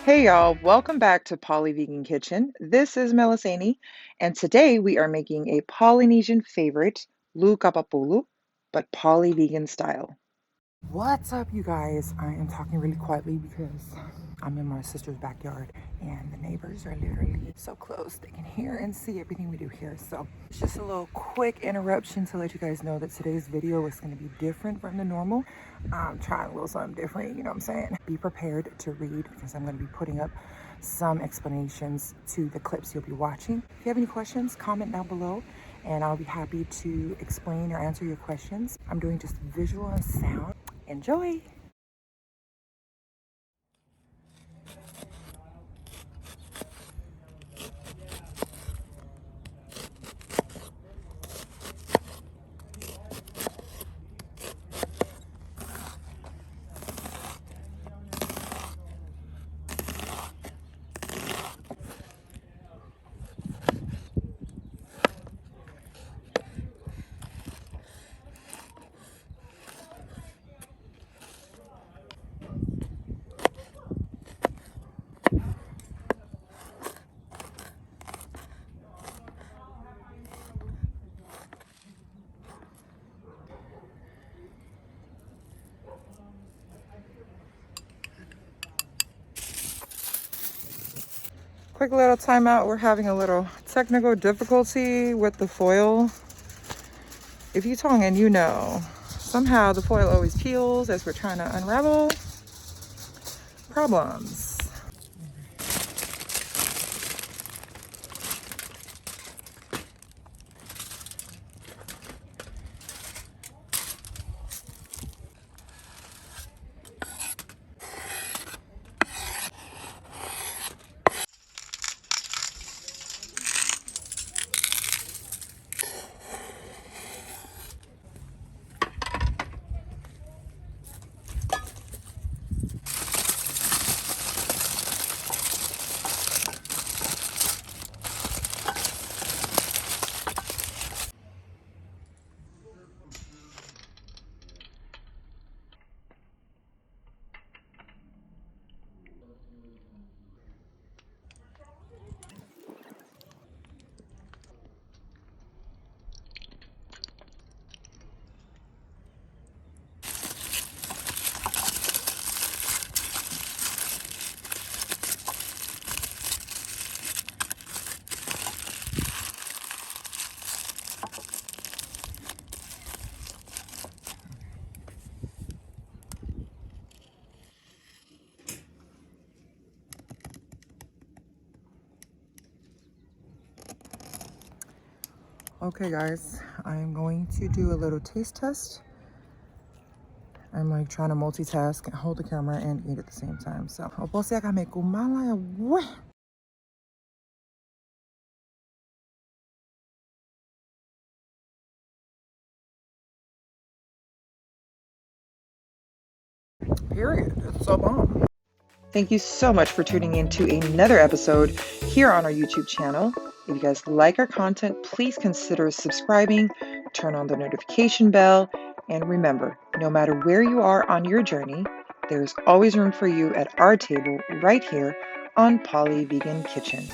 Hey y'all, welcome back to Poly Vegan Kitchen. This is Melisani, and today we are making a Polynesian favorite, Kapapulu, but poly vegan style. What's up, you guys? I am talking really quietly because I'm in my sister's backyard and the neighbors are literally so close they can hear and see everything we do here. So it's just a little quick interruption to let you guys know that today's video is going to be different from the normal. I'm trying a little something different, you know what I'm saying? Be prepared to read because I'm going to be putting up some explanations to the clips you'll be watching. If you have any questions, comment down below and I'll be happy to explain or answer your questions. I'm doing just visual and sound. Enjoy! Quick little timeout. We're having a little technical difficulty with the foil. If you're Tongan, you know, somehow the foil always peels as we're trying to unravel. Problems. Okay guys, I'm going to do a little taste test. I'm like trying to multitask and hold the camera and eat at the same time. So, period. It's so bomb. Thank you so much for tuning in to another episode here on our YouTube channel. If you guys like our content, please consider subscribing, turn on the notification bell, and remember, no matter where you are on your journey, there is always room for you at our table right here on Poly Vegan Kitchen.